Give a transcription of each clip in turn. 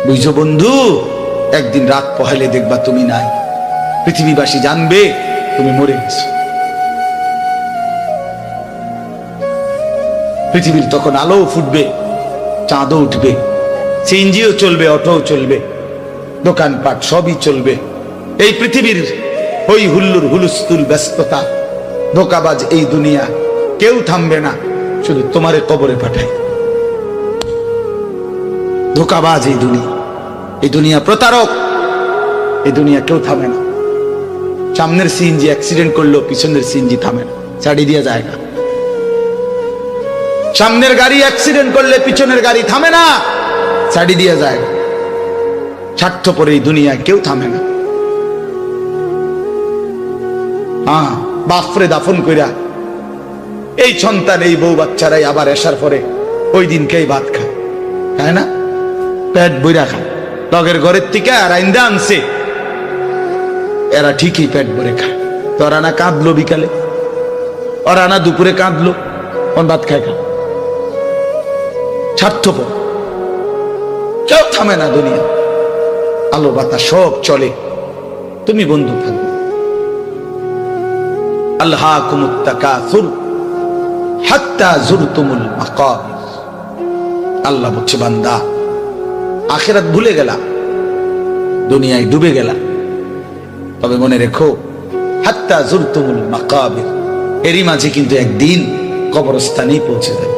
বুঝছো বন্ধু, একদিন রাত পহেলে দেখবা তুমি নাই, পৃথিবীবাসী জানবে তুমি মরে গেছো। পৃথিবীর তখন আলো ফুটবে, চাঁদও উঠবে, সিএনজিও চলবে, অটোও চলবে, দোকানপাট সবই চলবে। এই পৃথিবীর হই হুল্লুর হুলুস্থুল ব্যস্ততা, ধোকাবাজ এই দুনিয়া, কেউ থামবে না, শুধু তোমারে কবরে পাঠায়। ধোকাবাজ এই দুনিয়া, এই দুনিয়া প্রতারক, এই দুনিয়া কেউ থামে না। সামনের সিএনজি অ্যাক্সিডেন্ট করলো, পিছনের সিএনজি থামে না, ছাড়ি দিয়ে যায় না। সামনের গাড়ি অ্যাক্সিডেন্ট করলে পিছনের গাড়ি থামে না, ছাড়ি দিয়ে যায় না। স্বার্থপর এই দুনিয়ায় কেউ থামে না। হ্যাঁ, বাপরে দাফন কইরা এই সন্তান, এই বউ বাচ্চারাই আবার আসার পরে ওই দিনকেই ভাত খায়, খায় না? পেট বইরা খায়, লগের ঘরের থেকে আর আইন্দা আনছে, এরা ঠিকই পেট ভরে খায়। তো ওরা না কাঁদলো বিকালে, ওরা না দুপুরে কাঁদলো, কোন ভাত খায় খা। স্বার্থপর, কেউ থামে না দুনিয়া, আলো বাতাস সব চলে, তুমি বন্ধু থাকবে। আল্লাহাকুমুত তাকাসুর হাত্তা যুরতুমুল মাকাবির। আল্লাহ বলছে, বান্দা আখিরাত ভুলে গেলা, দুনিয়ায় ডুবে গেলা, তবে মনে রেখো হাত্তা যুরতুমুল মাকাবির, এরই মাঝে কিন্তু একদিন কবরস্থানেই পৌঁছে যাবে।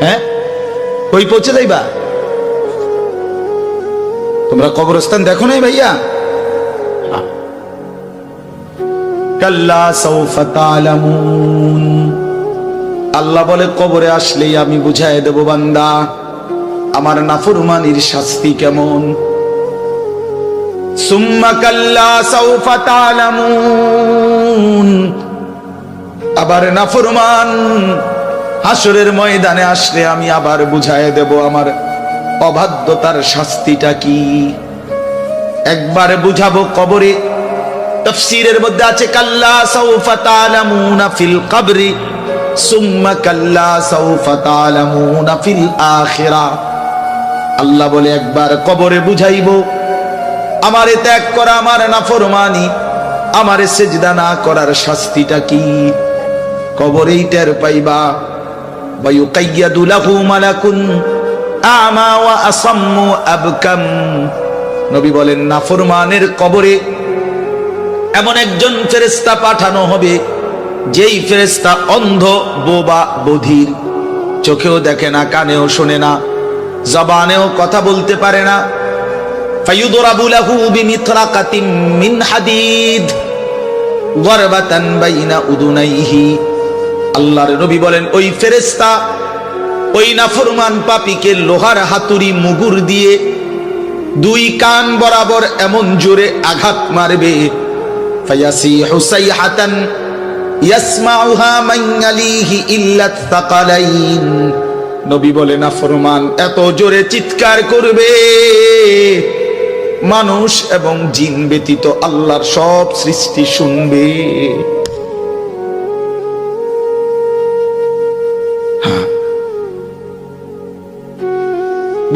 হ্যাঁ, কই পৌঁছে যাইবা? তোমরা কবরস্থান দেখো নাই ভাইয়া? কাল্লা সাউফা তা'লামুন। আল্লাহ বলে, কবরে আসলেই আমি বুঝাই দেব বান্দা আমার নাফরমানির শাস্তি কেমন। সুম্মা কাল্লা সাউফা তা'লামুন। আবার নাফরমান হাসরের ময়দানে আসলে আমি আবার বুঝাই দেব আমার অবাধ্যতার শাস্তিটা কি। একবার বুঝাবো কবরে। তাফসীরের মধ্যে আছে কাল্লা সাউফা তা'লামুনা ফিল কবরি সুম্মা কাল্লা সাউফা তা'লামুনা ফিল আখিরাহ। আল্লাহ বলে, একবার কবরে বুঝাইব আমারে ত্যাগ করা, আমার নাফরমানি, আমারে সিজদা না করার শাস্তিটা কি। কবরেই টের পাইবা। ওয়ায়ুকাইয়াদু লাহু মালাকুন আমা ওয়া আসাম্মু আবকাম। নবী বলেন, নাফরমানের কবরে এমন একজন ফেরেশতা পাঠানো হবে, যেই ফেরেশতা অন্ধ, বোবা, বধির, চোখেও দেখে না, কানেও শোনে না, জবানেও কথা বলতে পারে না। ফায়ুদরাবু লাহু বিমিতরাকাতিন মিন হাদিদ দারবাতান বাইনা উদুনাইহি। আল্লাহর নবী বলেন, ওই ফেরেশতা ওই নাফরমান পাপীকে লোহার হাতুড়ি মুগুর দিয়ে দুই কান বরাবর এমন জোরে আঘাত মারবে, ফায়াসিহু সাইহাতান ইয়াসমাউহা মান ইয়ালিহি ইল্লা তাকালাইন। নবী বলেন, নাফরমান এত জোরে চিৎকার করবে, মানুষ এবং জিন ব্যতীত আল্লাহর সব সৃষ্টি শুনবে।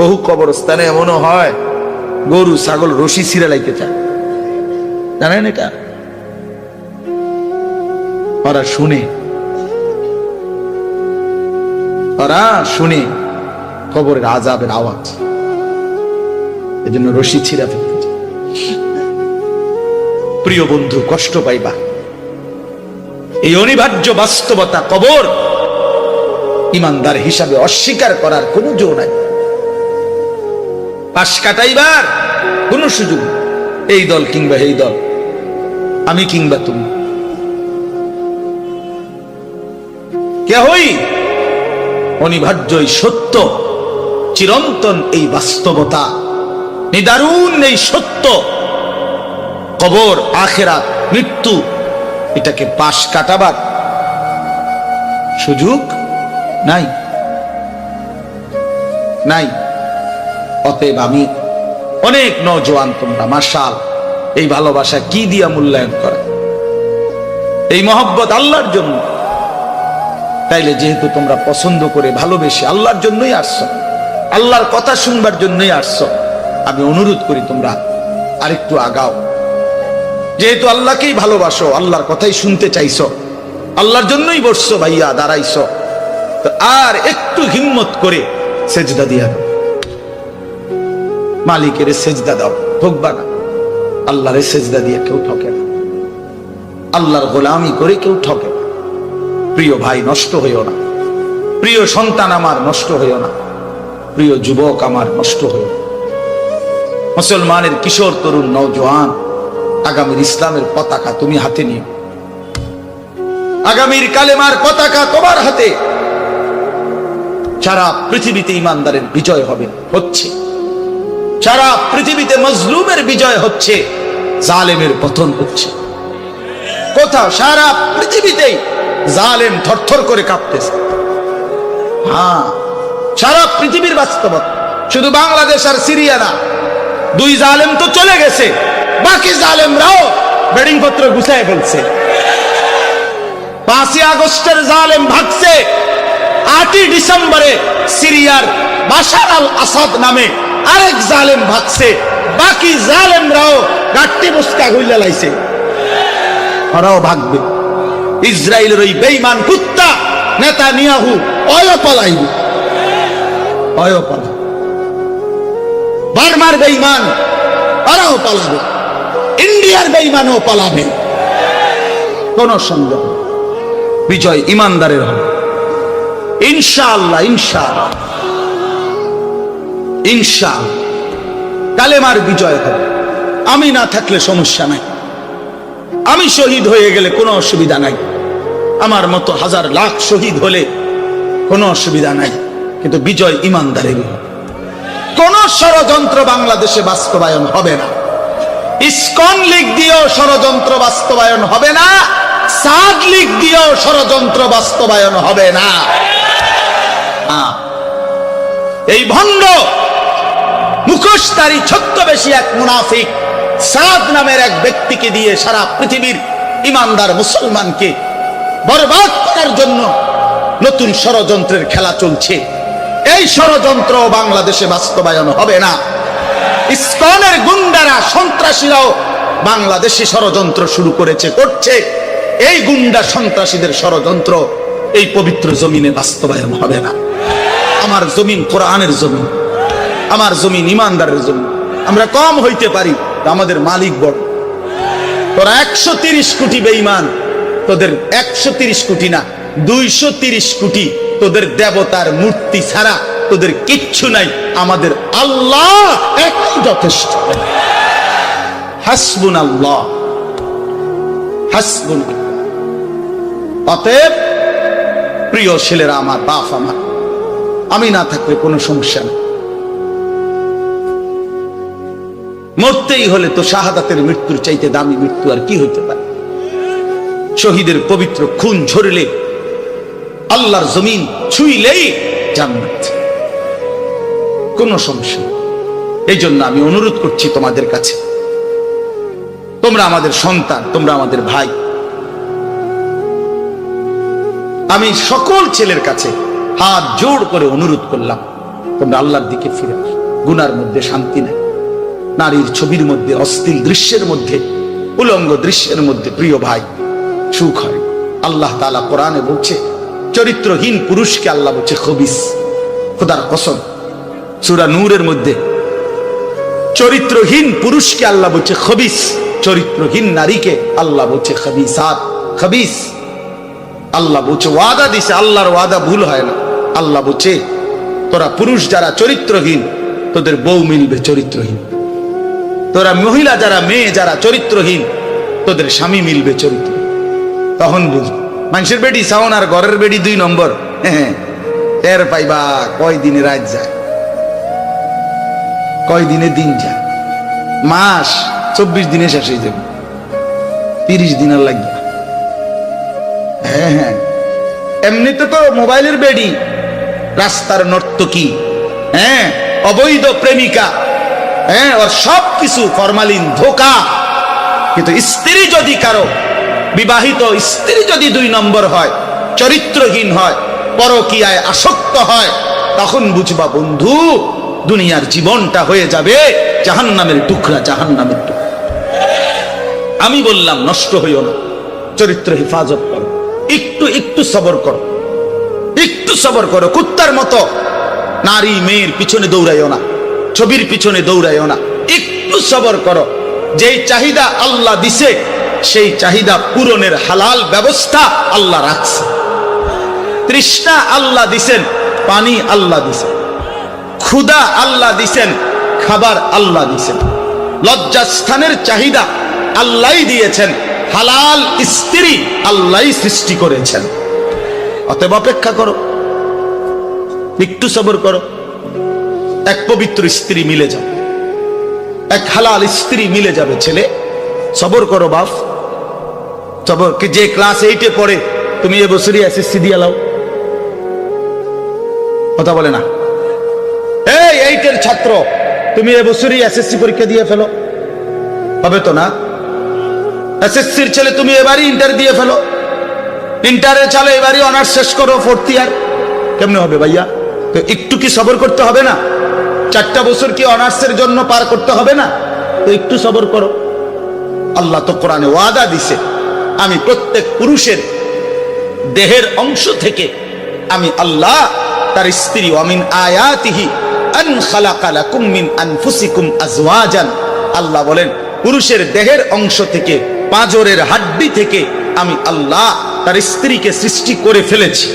বহু কবরস্থানে এমনও হয়, গরু ছাগল রশি ছিঁড়ে লাইতে চায়, জানেন এটা? ওরা শুনে, ওরা শুনে কবরের আযাবের আওয়াজ, এজন্য রশি ছিঁড়া ফেলতে চায়। প্রিয় বন্ধু, কষ্ট পাইবা, এই অনিবার্য বাস্তবতা কবর ইমানদার হিসাবে অস্বীকার করার কোনো জো নাই। পাশ কাটাইবার কোন সুযোগ, এই দল কিংবা এই দল, আমি কিংবা তুমি, কেহই অনিবার্য এই সত্য, চিরন্তন এই বাস্তবতা, নিদারুণ এই সত্য, কবর, আখিরাত, মৃত্যু, এটাকে পাশ কাটাবার সুযোগ নাই, নাই। অতএব আমি অনেক নওজোয়ান, তোমরা মাশাআল্লাহ এই ভালোবাসা কি দিয়া মূল্যায়ন করে, এই মহব্বত আল্লাহর জন্য। তাইলে যেহেতু তোমরা পছন্দ করে ভালোবেসে আল্লাহর জন্যই আসছো, আল্লাহর কথা শুনবার জন্যই আসছো। আমি অনুরোধ করি তোমরা আরেকটু আগাও। যেহেতু আল্লাহকেই ভালোবাসো, আল্লাহর কথাই শুনতে চাইছো, আল্লাহর জন্যই বসছো ভাইয়া, দাঁড়াইছো, তো আর একটু হিম্মত করে সেজদা দিয়া দাও, মালিকের সেজদা দাও, ঠকবা না। আল্লাহর সেজদা দিয়ে কেউ ঠকে না, আল্লাহর গোলামি করে কেউ ঠকে না। প্রিয় ভাই, নষ্ট হইও না। প্রিয় সন্তান আমার, নষ্ট হইও না। প্রিয় যুবক আমার, নষ্ট হইও না। মুসলমানের কিশোর, তরুণ, নওজোয়ান, আগামীর ইসলামের পতাকা তুমি হাতে নিও। আগামীর কালেমার পতাকা তোমার হাতে। সারা পৃথিবীতে ইমানদারের বিজয় হবে, হচ্ছে। সারা পৃথিবীতে মজলুমের বিজয় হচ্ছে, জালেমের পতন হচ্ছে। কোথাও সারা পৃথিবীতেই জালেম থরথর করে কাঁপতেছে। হ্যাঁ, সারা পৃথিবীর বাস্তবতা, শুধু বাংলাদেশ আর সিরিয়া না। দুই জালেম তো চলে গেছে, বাকি জালেমরাও বেডিং পত্র গুছায় ফেলছে। 5ই আগস্টের জালেম ভাগছে, 8ই ডিসেম্বরে সিরিয়ার বাশার আল আসাদ নামে আরেক জালেম ভাগছে। বাকি জালেমরাও গাট্টি মুস্কা হইলা লাইছে, ওরাও ভাগবে। ইসরায়েলের ওই বেঈমান কুত্তা নেতানিয়াহু অয় পালাইবে, অয় পালা। বার্মার বেঈমান ওরাও পালাবে, ইন্ডিয়ার বেঈমানও পালাবে। কোন সন্দেহ, বিজয় ইমানদারের হবে ইনশাআল্লাহ। ইনশাআল্লাহ, ইনশাআল্লাহ কালেমার বিজয় হবে। আমি না থাকলে সমস্যা নাই, আমি শহীদ হয়ে গেলে কোনো অসুবিধা নাই, আমার মতো হাজার লাখ শহীদ হলে কোনো অসুবিধা নাই, কিন্তু বিজয় ইমানদারের হবে। কোন ষড়যন্ত্র বাংলাদেশে বাস্তবায়ন হবে না। ইসকন লীগ দিয়েও ষড়যন্ত্র বাস্তবায়ন হবে না, সাদ লীগ দিয়েও ষড়যন্ত্র বাস্তবায়ন হবে না। এই ভণ্ড মুখোশধারী ছদ্মবেশী এক মুনাফিক সাদ নামের এক ব্যক্তিকে দিয়ে সারা পৃথিবীর ইমানদার মুসলমানকে বরবাদ করার জন্য নতুন ষড়যন্ত্রের খেলা চলছে। এই ষড়যন্ত্র বাংলাদেশে বাস্তবায়ন হবে না। ইসকনের গুন্ডারা, সন্ত্রাসীরাও বাংলাদেশে ষড়যন্ত্র শুরু করেছে, করছে। এই গুন্ডা সন্ত্রাসীদের ষড়যন্ত্র এই পবিত্র জমিনে বাস্তবায়ন হবে না। আমার জমিন কোরআনের জমিন, আমার জমিন ইমানদারের জমিন। আমরা কম হইতে পারি, আমাদের মালিক বড়। তোরা 130 কোটি বেঈমান, তোদের 130 কোটি না 230 কোটি তোদের দেবতার মূর্তি ছাড়া তোদের কিচ্ছু নাই। আমাদের আল্লাহ একই যথেষ্ট। হাসবুনাল্লাহ, হাসবুনাল্লাহ। অতএব প্রিয় ছেলেরা আমার, বাপ আমার, আমি না থাকলে কোনো সমস্যা নেই। মরতেই হলে তো শাহাদাতের মৃত্যুর চাইতে দামি মৃত্যু আর কি হইতে পারে। শহীদের পবিত্র খুন ঝরলে, আল্লাহর জমিন ছুঁইলেই জান্নাত, কোনো সমস্যা নেই। এই জন্য আমি অনুরোধ করছি তোমাদের কাছে, তোমরা আমাদের সন্তান, তোমরা আমাদের ভাই। আমি সকল ছেলের কাছে হাত জোড় করে অনুরোধ করলাম, তোমরা আল্লাহর দিকে ফিরে আসো। গুনার মধ্যে শান্তি নাই, নারীর ছবির মধ্যে, অশ্লীল দৃশ্যের মধ্যে, উলঙ্গ দৃশ্যের মধ্যে প্রিয় ভাই সুখ হয়। আল্লাহ তাআলা কোরআনে বলছে, চরিত্রহীন পুরুষকে আল্লাহ বলছে খবিস। খোদার কসম, সূরা নূরের মধ্যে চরিত্রহীন পুরুষকে আল্লাহ বলছে খবিস, চরিত্রহীন নারীকে আল্লাহ বলছে খবিসাত, খবিস। আল্লাহ বলছে, ওয়াদা দিছে, আল্লাহর ওয়াদা ভুল হয় না। আল্লাহ বলছে, তোরা পুরুষ যারা চরিত্রহীন, তোদের বউ মিলবে চরিত্রহীন। তোরা মহিলা যারা, মেয়ে যারা চরিত্রহীন, তোদের স্বামী মিলবে চরিত্র। তখন বুঝবো মানুষের বেডি সাউন আর ঘরের বেডি 2 নম্বর। হ্যাঁ, টের পাইবা কয় দিনে রাত যায়, কয় দিনে দিন যায়। মাস 24 দিনে শেষ হয়ে যাবে, 30 দিন আর লাগবে। হ্যাঁ হ্যাঁ, এমনিতে তো মোবাইলের বেডি, রাস্তার নর্তকী, হ্যাঁ, অবৈধ প্রেমিকা, হ্যাঁ, ওর সব কিছু ফরমালিন, ধোকা। কিন্তু স্ত্রী যদি কারো, বিবাহিত স্ত্রী যদি 2 নম্বর হয়, চরিত্রহীন হয়, পরকীয়ায় আসক্ত হয়, তখন বুঝবা বন্ধু দুনিয়ার জীবনটা হয়ে যাবে জাহান্নামের টুকরা, জাহান্নামের টুকরা। আমি বললাম নষ্ট হইও না, চরিত্র হেফাজত করো, একটু একটু সবর করো, একটু সবর করো। কুত্তার মতো নারী মেয়ের পিছনে দৌড়াইও না, ছবির পিছনে দৌড়াইও না, একটু সবর করো। যেই চাহিদা আল্লাহ দিছে সেই চাহিদা পূরণের হালাল ব্যবস্থা আল্লাহ রাখছে। তৃষ্ণা আল্লাহ দিছেন, পানি আল্লাহ দিছেন, ক্ষুধা আল্লাহ দিছেন, খাবার আল্লাহ দিছেন। লজ্জাস্থানের চাহিদা আল্লাহ দিয়েছেন, হালাল স্ত্রী আল্লাহ সৃষ্টি করেছেন। অতএব অপেক্ষা করো, একটু সবর করো। এক পবিত্র স্ত্রী মিলে যাবে, এক হালাল স্ত্রী মিলে যাবে। ছেলে সবর করো বাপ, সবর। যে ক্লাস 8-এ পড়ে তুমি এবছরই এসএসসি দিয়ে লাও, কথা বলে না। এই 8-এর ছাত্র তুমি এবছরই এসএসসি পরীক্ষা দিয়ে ফেলো, হবে তো না? এসএসসির ছেলে তুমি এবারই ইন্টার দিয়ে ফেলো, ইন্টারে চলো এবারই অনার্স শেষ করো 4th ইয়ার। কেমনে হবে ভাইয়া? তো একটু কি সবর করতে হবে না? 4টা বছর কি অনার্সের জন্য পার করতে হবে না? তো একটু সবর করো। আল্লাহ তো কোরআনে ওয়াদা দিছে, আমি প্রত্যেক পুরুষের দেহের অংশ থেকে আমি আল্লাহ তার স্ত্রী, ওয়ামিন আয়াতিহি আন খালাকা লাকুম মিন আনফুসিকুম আজওয়াজান। আল্লাহ বলেন পুরুষের দেহের অংশ থেকে, পাঁজরের হাড্ডি থেকে আমি আল্লাহ তার স্ত্রীকে সৃষ্টি করে ফেলেছি।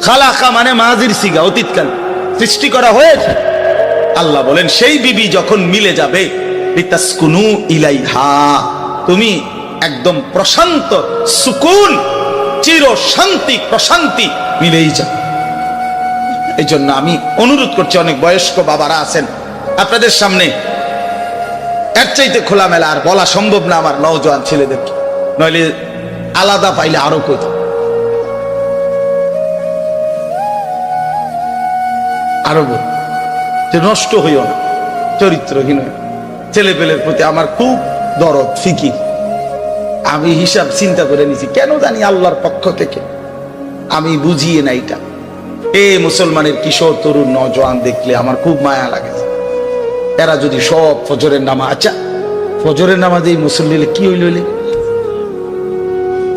খালাকা মানে মাজির সিগা, অতীতকাল সৃষ্টি করা হয়েছে। আল্লাহ বলেন সেই বিবি যখন মিলে যাবে, লিতাসকুনু ইলাইহা, তুমি একদম প্রশান্ত, সুকুন, চির শান্তি, প্রশান্তি মিলেই যাবে। এই জন্য আমি অনুরোধ করছি, অনেক বয়স্ক বাবারা আছেন আপনাদের সামনে, এর চাইতে খোলামেলা আর বলা সম্ভব না আমার নওজোয়ান ছেলেদেরকে, নইলে আলাদা পাইলে আরো কইত। আরো বল যে নষ্ট হইও না, চরিত্রহীন ছেলে পেলের প্রতি আমার খুব দরদ, ফিকির। আমি হিসাব চিন্তা করে নিছি, কেন জানি আল্লাহর পক্ষ থেকে আমি বুঝিয়ে না এটা। মুসলমানের কিশোর তরুণ নওজোয়ান দেখলে আমার খুব মায়া লাগে। এরা যদি সব ফজরের নামাজ, আচ্ছা ফজরের নামাজে এই মুসল্লি কি হইল?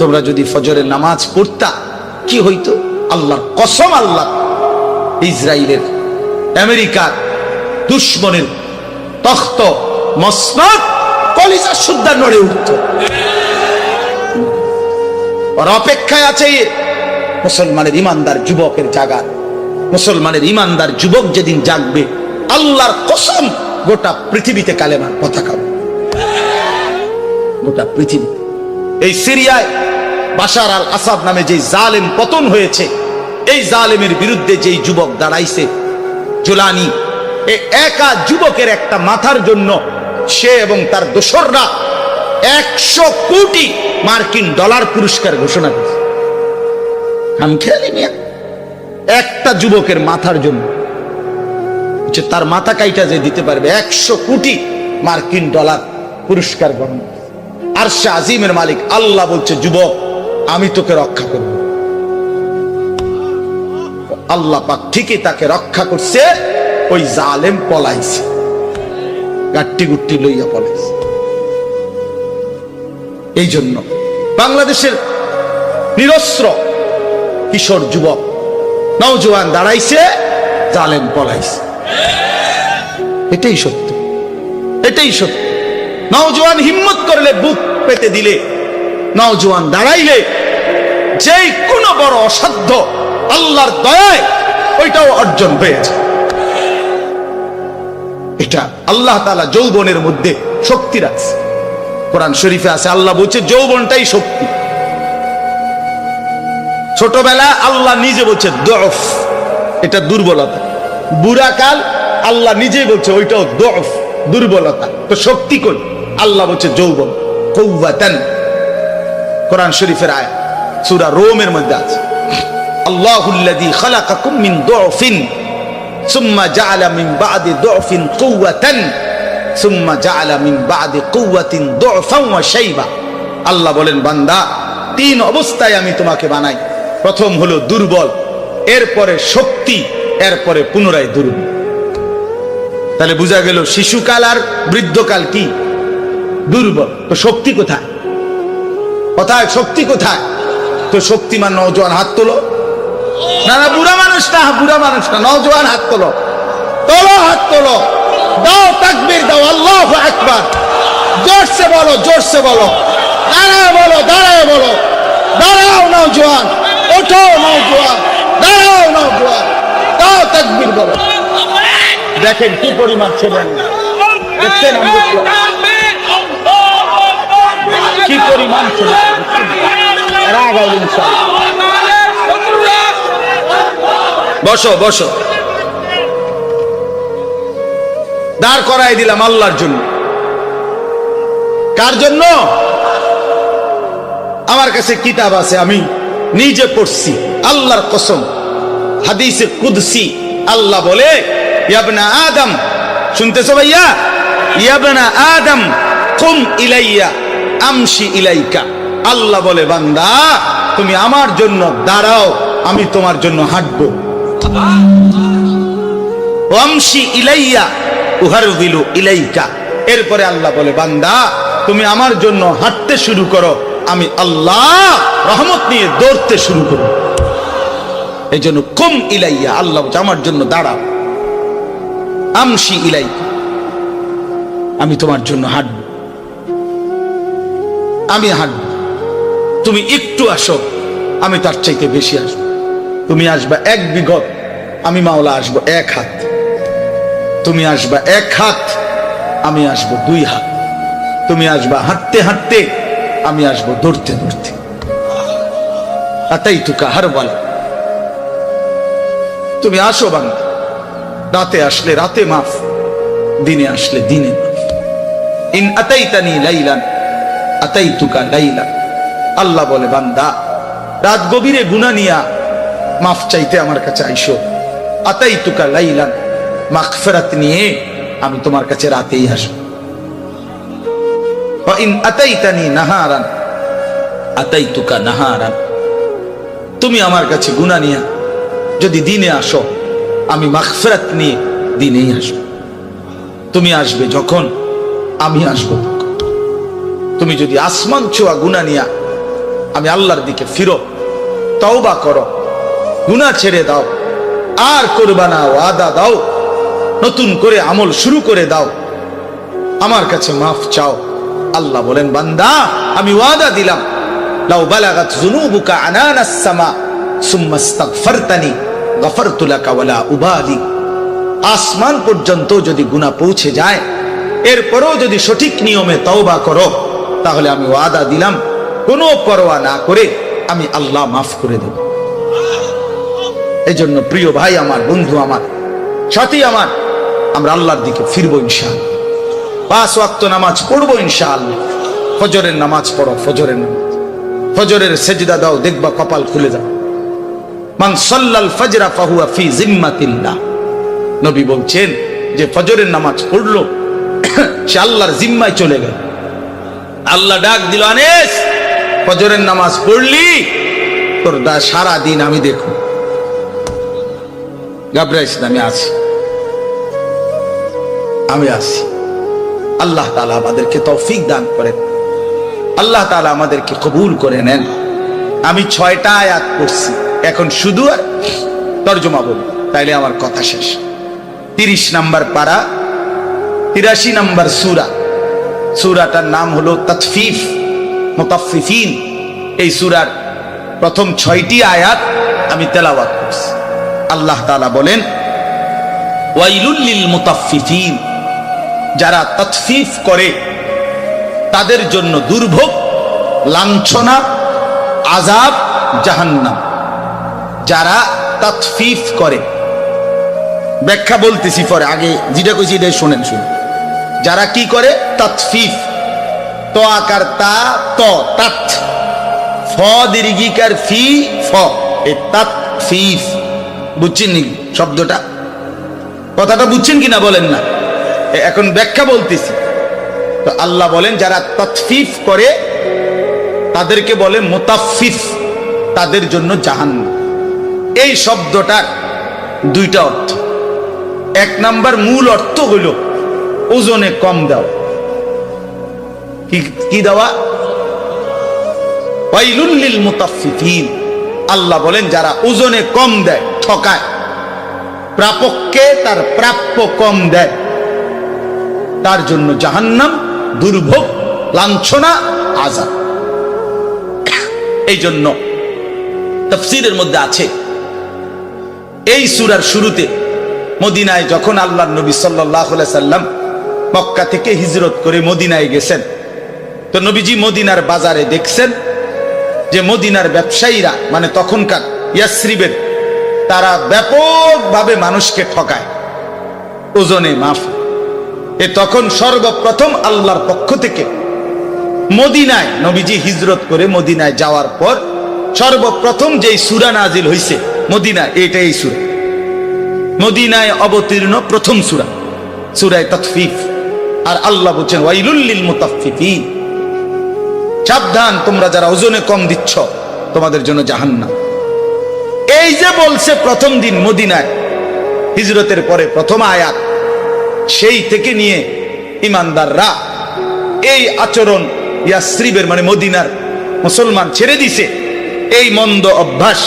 তোমরা যদি ফজরের নামাজ পড়তা কি হইতো? আল্লাহর কসম, আল্লাহ ইসরায়েলের, আমেরিকার দুশ্মনের তখ্ত মসনদ কলিজা সুদ্ধা নড়ে উঠত। ওর অপেক্ষায় আছে মুসলমানের ইমানদার যুবকের জাগার। মুসলমানের ইমানদার যুবক যেদিন জাগবে, আল্লাহর কসম গোটা পৃথিবীতে কালেমার পতাকা, গোটা পৃথিবী। এই সিরিয়ায় বাশার আল আসাদ নামে যে জালেম পতন হয়েছে, এই জালেমের বিরুদ্ধে যেই যুবক দাঁড়াইছে জুলানি, এই একা যুবকের একটা মাথার জন্য সে এবং তার দোসররা 100 কোটি মার্কিন ডলার পুরস্কার ঘোষণা করেছে। একটা যুবকের মাথার জন্য তার মাথা কাইটা যে দিতে পারবে 100 কোটি মার্কিন ডলার পুরস্কার গ্রহণ। আরশে আজিমের মালিক আল্লাহ বলছে, যুবক আমি তোকে রক্ষা করব। আল্লাহ পাক ঠিকই তাকে রক্ষা করছে। ওই জালেম পলাইছে, গাট্টি গুট্টি লইয়া পলাইছে। এই জন্য বাংলাদেশের নিরস্ত্র কিশোর যুবক নওজোয়ান দাঁড়াইছে, জালেম পলাইছে। এটাই সত্য, এটাই সত্য। নওজোয়ান হিম্মত করলে, বুক পেতে দিলে, নওজোয়ান দাঁড়াইলে যেই কোন বড় অসাধ্য আল্লাহর দয়ায় ওইটাও অর্জন হয়েছে। এটা আল্লাহ তাআলা যৌবনের মধ্যে শক্তি রাখছে। কোরআন শরীফে আছে, আল্লাহ বলছে যৌবনটাই শক্তি। ছোটবেলা আল্লাহ নিজে বলছে দফ, এটা দুর্বলতা। বুড়াকাল আল্লাহ নিজেই বলছে ওইটাও দফ, দুর্বলতা। তো শক্তি কই? আল্লাহ বলছে যৌবন, কুওয়াতান। কোরআন শরীফের আয়াত সূরা রোমের মধ্যে আছে, আল্লাহুল্লাযী খালাকাকুম মিন দুফিন সুম্মা জাআলা মিন বা'দি দুফিন কুওয়াতান সুম্মা জাআলা মিন বা'দি কুওয়াতিন দুফান ওয়া শাইবা। আল্লাহ বলেন, বান্দা 3 অবস্থায় আমি তোমাকে বানাই। প্রথম হলো দুর্বল, এরপরে শক্তি, এরপরে পুনরায় দুর্বল। তাহলে বোঝা গেল শিশুকাল আর বৃদ্ধকাল কি দুর্বল। তো শক্তি কোথায়? কোথায় শক্তি কোথায়? তো শক্তিমান নওজোয়ান হাত তোলো। না না, বুড়া মানুষ না, বুড়া মানুষ না, নওজোয়ান হাত তোলো, তোলো হাত তোলো, দাও তাকবীর দাও, আল্লাহু আকবার, জোরসে বলো, জোরসে বলো, দাঁড়ায় বলো, দাঁড়ায় বলো, দাঁড়াও নওজোয়ান, ওঠো নওজোয়ান, দাঁড়াও নওজোয়ান, দাও তাকবীর বলো। দেখেন কি পরিমাণ ছেলে, দেখছেন কি পরিমাণ ছেলে। বসো বসো, দাঁড় করাই দিলাম আল্লাহর জন্য। কার জন্য? আমার কাছে কিতাব আছে, আমি নিজে পড়ছি, আল্লাহর কসম, হাদিসে কুদসি। আল্লাহ বলে, ইয়া আদম, শুনতেছো ভাইয়া? ইয়া আদম কুম ইলাইয়া আমশি ইলাইকা। আল্লাহ বলে, বান্দা তুমি আমার জন্য দাঁড়াও, আমি তোমার জন্য হাঁটবো। আমশি ইলাইয়া উহারবিলু ইলাইকা। এরপরে আল্লাহ বলে, বান্দা তুমি আমার জন্য হাঁটতে শুরু করো, আমি আল্লাহ রহমত নিয়ে দৌড়তে শুরু করব। এই জন্য কুম ইলাইয়া, আল্লাহ আমার জন্য দাঁড়াও। আমশি ইলাইকা, আমি তোমার জন্য হাঁটব, আমি হাঁটব। তুমি একটু আসো, আমি তার চাইতে বেশি আসবো। তুমি আসবা 1 বিঘত, আমি মাওলা আসবো 1 হাত। তুমি আসবা 1 হাত, আমি আসবো 2 হাত। তুমি আসবা হাঁটতে হাঁটতে, আমি আসবো দৌড়তে দৌড়তে। আতাইতুকা হারওয়ালা, তুমি আসো বান্দা। রাতে আসলে রাতে মাফ, দিনে আসলে দিনে মাফ। ইন আতাইতানি লাইলান আতাইতুকা লাইলান। আল্লাহ বলে, বান্দা রাত গভীরে গুনাহ নিয়া মাফ চাইতে আমার কাছে আইসো। আতাইতুকা লাইলান, মাগফিরাত নিয়ে আমি তোমার কাছে রাতেই আসবো। ওয়া ইন আতাইতানি নাহারান আতাইতুকা নাহারান। তুমি আমার কাছে গুনাহ নিয়া যদি দিনে আসো, আমি মাগফিরাত নিয়ে দিনেই আসবো। তুমি আসবে যখন, আমি আসবো তখন। তুমি যদি আসমান ছোঁয়া গুনাহ নিয়া আমি আল্লাহর দিকে ফিরো, তওবা করো, গুনাহ ছেড়ে দাও, আর করবা না, ওয়াদা দাও, নতুন করে আমল শুরু করে দাও, আমার কাছে মাফ চাও। আল্লাহ বলেন, বান্দা আমি ওয়াদা দিলাম, লাউ বালাগাত যুনুবুকা আনানাস সামা সুম্মা ইস্তাগফারতানি গফারতু লাকা ওয়ালা উবালি। আসমান পর্যন্ত যদি গুনাহ পৌঁছে যায়, এরপরও যদি সঠিক নিয়মে তওবা করো, তাহলে আমি ওয়াদা দিলাম, কোনো পরোয়া না করে আমি আল্লাহ মাফ করে দেব। এই জন্য প্রিয় ভাই আমার, বন্ধু আমার, সাথী আমার, আমরা আল্লাহর দিকে ফিরবো ইনশাআল্লাহ। 5 ওয়াক্ত নামাজ পড়বো ইনশাআল্লাহ। ফজরের নামাজ পড়ো, ফজরের নামাজ, ফজরের সেজদা দাও, দেখবা কপাল খুলে যাবে। মান সাল্লাল ফজরা ফাহুয়া ফি জিম্মাতিল্লাহ। নবী বলছেন যে ফজরের নামাজ পড়লো, সে আল্লাহর জিম্মায় চলে গেল। আল্লাহ ডাক দিল, আনেস ফজরের নামাজ পড়লি, তোর সারা দিন আমি দেখো। ঘাবড়াইস না, আমি আছি, আমি আছি। আল্লাহ তাআলা আমাদেরকে তৌফিক দান করেন, আল্লাহ তাআলা আমাদেরকে কবুল করে নেন। আমি 6টা আয়াত পড়ছি, এখন শুধু আর তরজমা বলি, তাইলে আমার কথা শেষ। 30 নম্বর পারা, 83 নম্বর সূরা। সূরাটার নাম হলো তাতফিফ, মুতাফফিফিন। এই সূরার প্রথম 6টি আয়াত আমি তেলাওয়াত করছি। আল্লাহ তাআলা বলেন, ওয়াইলুল লিল মুতাফফিফিন, যারা তাতফিফ করে তাদের জন্য দুর্ভোগ, লাঞ্ছনা, আযাব, জাহান্নাম। যারা তাতফিফ করে, ব্যাখ্যা বলতেছি পরে, আগে যেটা কইছি এটাই শুনেন। যারা কি করে? তাতফিফ, ত আকার তা, ত তাত, ফ দীর্ঘিকার ফি, ফ, এই তাতফিফ। বুঝছেন নি শব্দটা? কথাটা বুঝছেন কিনা বলেন না? এখন ব্যাখ্যা বলতেছি। তো আল্লাহ বলেন, যারা তাতফিফ করে তাদেরকে বলে মুতাফফিফ, তাদের জন্য জাহান্নাম। এই শব্দটার দুইটা অর্থ। এক নাম্বার মূল অর্থ হইল ওজনে কম দাও। কি দেওয়া? ওয়াইলুল লিল মুতাফফিফিন। আল্লাহ বলেন যারা ওজনে কম দেয়, ঠকায়, প্রাপককে তার প্রাপ্য কম দেয়, তার জন্য জাহান্নাম, দুর্ভোগ, লাঞ্ছনা, আযাব। এই জন্য তাফসীরের মধ্যে আছে এই সূরার শুরুতে মদিনায় যখন আল্লাহর নবী সাল্লাল্লাহু আলাইহি সাল্লাম মক্কা থেকে হিজরত করে মদিনায় গেছেন, তো নবীজি মদিনার বাজারে দেখছেন যে মদিনার ব্যবসায়ীরা, মানে তখনকার ইয়াসরিবের, তারা ব্যাপকভাবে মানুষকে ঠকায় ওজনে মাফ। তখন সর্বপ্রথম আল্লাহর পক্ষ থেকে মদিনায় নবীজি হিজরত করে মদিনায় যাওয়ার পর সর্বপ্রথম যেই সূরা নাজিল হইছে মদিনায়, এটাই সূরা, মদিনায় অবতীর্ণ প্রথম সূরা, সূরা তাতফিফ। আর আল্লাহ বলছেন ওয়াইলুল লিল মুতাফফিফিন, সাবধান তোমরা যারা ওজনে কম দিচ্ছ, তোমাদের জন্য জাহান্নাম। এই যে বলছে প্রথম দিন মদিনায় হিজরতের পরে প্রথম আয়াত, সেই থেকে নিয়ে ইমানদাররা এই আচরণ ইয়াসরিবের মানে মদিনার মুসলমান ছেড়ে দিছে। এই মন্দ অভ্যাস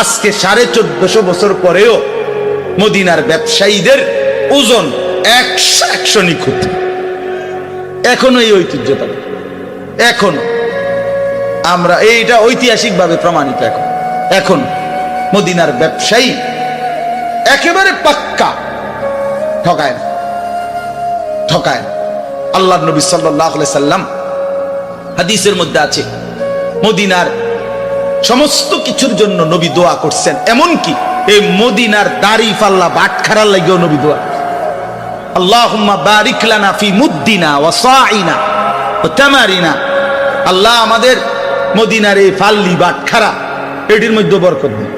আজকে 1450 বছর পরেও মদিনার ব্যবসায়ীদের ওজন 100 নিখুঁত, এখনো এই ঐতিহ্যটা, এখন আমরা এইটা ঐতিহাসিক ভাবে প্রমাণিত। এখন মদিনার ব্যবসায়ী একেবারে পাক্কা ঠকায় না। আল্লাহর নবী সাল্লাল্লাহু আলাইহি সাল্লাম হাদিসের মধ্যে আছে মদিনার সমস্ত কিছুর জন্য নবী দোয়া করছেন, এমনকি এই মদিনার দাড়ি পাল্লা বাটখারার লাগেও নবী দোয়া, আল্লাহুম্মা বারিক লানা ফি মুদ্দিনা ওয়া সাইনা ওয়া তামারিনা। আল্লাহ আমাদের মদিনার এই ফাল্লি বাটখারা এটির মধ্যে বরকত দিন,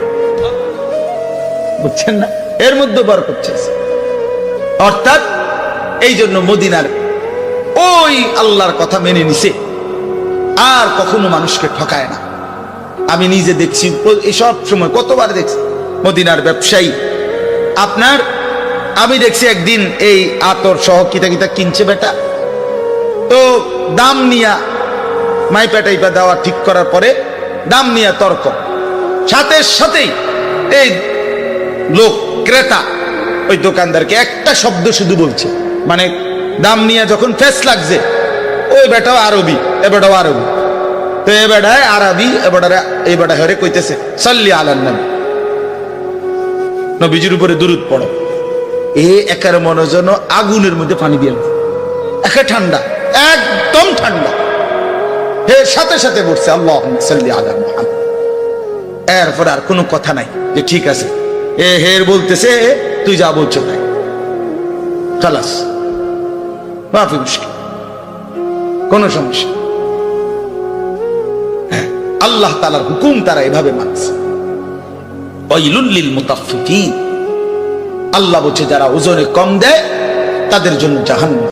বুঝছেন না, এর মধ্যে বরকত চাইছে। অর্থাৎ এই জন্য মদিনার ওই আল্লাহর কথা মেনে নিছে, আর কখনো মানুষকে ঠকায় না। আমি নিজে দেখছি, সব সময় কতবার দেখছি মদিনার ব্যবসায়ী আপনার, আমি দেখছি একদিন এই আতর সহ কিতা কিতা কিনছে বেটা, তো দাম নিয়া মাইপা টাইপা দেওয়া ঠিক করার পরে দাম নিয়া তর্ক, সাথে সাথেই এই লোক ক্রেতা ওই দোকানদারকে একটা শব্দ শুধু বলছে, মানে দাম নিয়ে যখন ফেস লাগছে, ওই বেটাও আরবি, এ বেটাও আরবি, তো এ বেটায় আরবি, এ বেটা হরে কইতেছে সাল্লি আলান নবী, নবীজির উপরে দুরূদ পড়ো। এ একার মনে যেন আগুনের মধ্যে পানি দিয়ে, একে ঠান্ডা, একদম ঠান্ডা, হে সাথে সাথে বলছে আল্লাহুম্মা সাল্লি আলা মুহাম্মদ। এরপর আর কোনো কথা নাই যে ঠিক আছে, এ হের বলতেছে তুই যা বলছো তাই, খালাস, মাফি মুশকিল, কোন সমস্যা। আল্লাহ তাআলার হুকুম তারা এভাবে মানছে। ওয়াইলুল লিল মুতাফফিফিন, আল্লাহ বলছে যারা ওজনে কম দেয় তাদের জন্য জাহান্নাম।